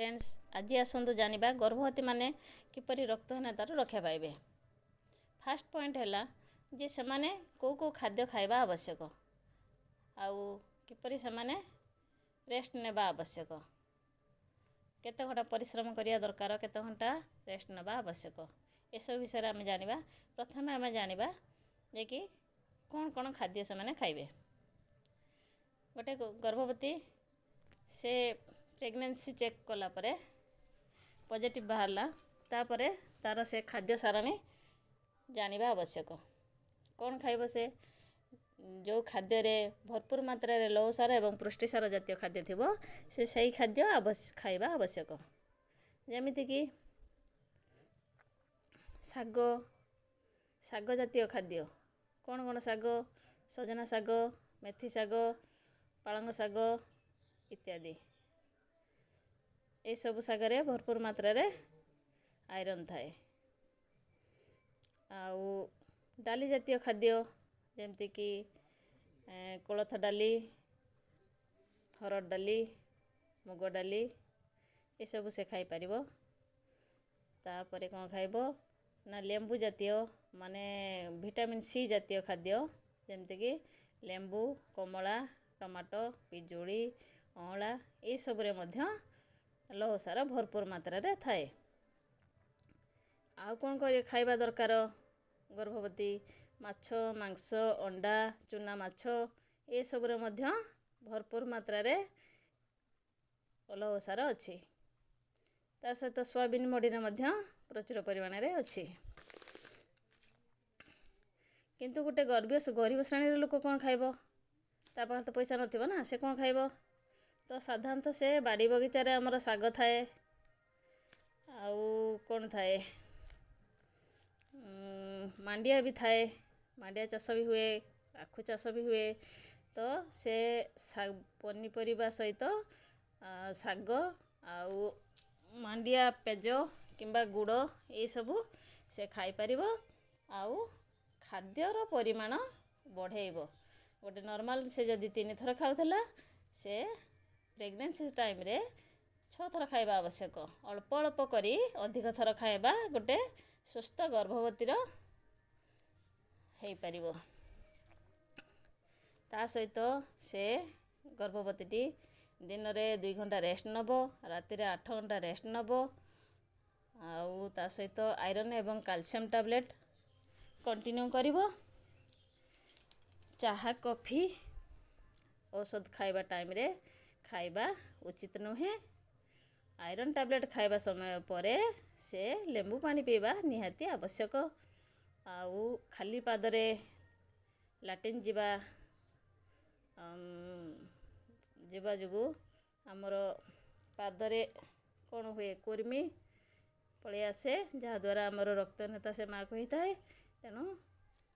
Friends आज आसतु जानिबा गर्भवती माने किपरि रक्तहीनतार रक्षा पाइबे। फास्ट पॉइंट है जे से माने को खाद्य खाइबा आवश्यक आउ किपरि से माने रेस्ट नेबा आवश्यक केते घंटा परिश्रम करिया दरकार केते घंटा रेस्ट नेबा आवश्यक एसब विषय आम जानिबा। प्रथम आम जानिबा जे कि कौन कौन खाद्य से माने खाइबे। गोटे गर्भवती से प्रेगनेंसी चेक कला परे पॉजिटिव बाहरला तापरे तार से खाद्य सारणी जानिबा आवश्यक। कौन खाइबो से जो खाद्य रे भरपूर मात्रा रे लौह सार एवं पुष्टिसार जातीय खाद्य थिबो से सही खाद्य खाइबा आवश्यक। जेमिति कि शाग शाग जातीय खाद्य कौन कौन शाग सजना शाग मेथी शाग पालंग शाग इत्यादि ये सब शागरे भरपूर मात्रा रे आयरन थाए। आउ डाली जातीय खाद्य जेमती कि कोलथ डाली हरड़ डाली मुग डाली ये सब से खाई परिबो। तापरे कौन खाइबो ना लेंबू जातीय माने विटामिन सी जातीय खाद्य जेमती कि लेंबू कमला टमाटो पिजुड़ी अँला ये सब रे मध्य लौह सार भरपूर मात्रा रे थाए। आउ कौन कर खाइबा दरकार गर्भवती माछ मांस अंडा चूना माछ ये सब रे मध्य भरपूर मात्रा रे लौह सार अच्छी। ता सहित सोयाबीन मडी रे मध्य प्रचुर परिमाण रे अच्छी। किंतु गोटे गरीब श्रेणी लोक कौन खाइबो ता पाखे तो पैसा नथिबो ना से कौन खाइबो। तो साधारणतः से बाड़ी बगीचार आमर शाग थाए आउ कौन थाए मांडिया भी थाए मांडिया चाष भी हुए आखु चाष भी हुए। तो से पनीपरिया सहित शाग आउ मांडिया पेज किंबा गुड़ ये सबू से खाई परिबो आउ खाद्यर परिमाण बढ़ेइबो। गोटे नॉर्मल से जदि 3 थर खाउथला से प्रेगनेंसी टाइम रे 6 थर खाइबा आवश्यक। अल्प अल्प करी अधिक थर खाइबा गोटे सुस्थ गर्भवतीर हेई परिबो। ता सहित से गर्भवतीटी दिन रे 2 घंटा रेस्ट नबो राति रे 8 घंटा रेस्ट नबो आउ ता सहित आयरन एवं कैल्शियम टैबलेट कंटिन्यू करिवो। चाहा कॉफी औषध खाइबा टाइम रे खाइबा उचित नुहे। आयरन टैबलेट खाइबा समय परे से लेंबू पानी पीबा निहाती आवश्यक। आउ खाली पादरे लैट्रिन जीवा जुगु आमर पादरे कौन हुए कुर्मी पलि आसे जहाँ द्वारा आमर रक्तहीनता से मार्क होता है। तेणु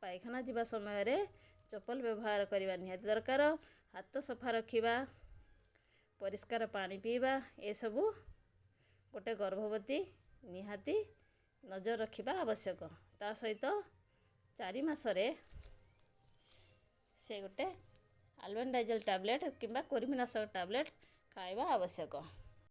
पायखाना जीवा समय रे चप्पल व्यवहार करने निहाती दरकार। हाथ सफा रखिबा परिष्कार पानी पीबा ये सबू गोटे गर्भवती निहाती नजर रखिबा आवश्यक। ता सहित 4 मासरे से गोटे आल्बेंडाइजल टैबलेट किंबा कुर्मीनाशक टैबलेट खाइबा आवश्यक।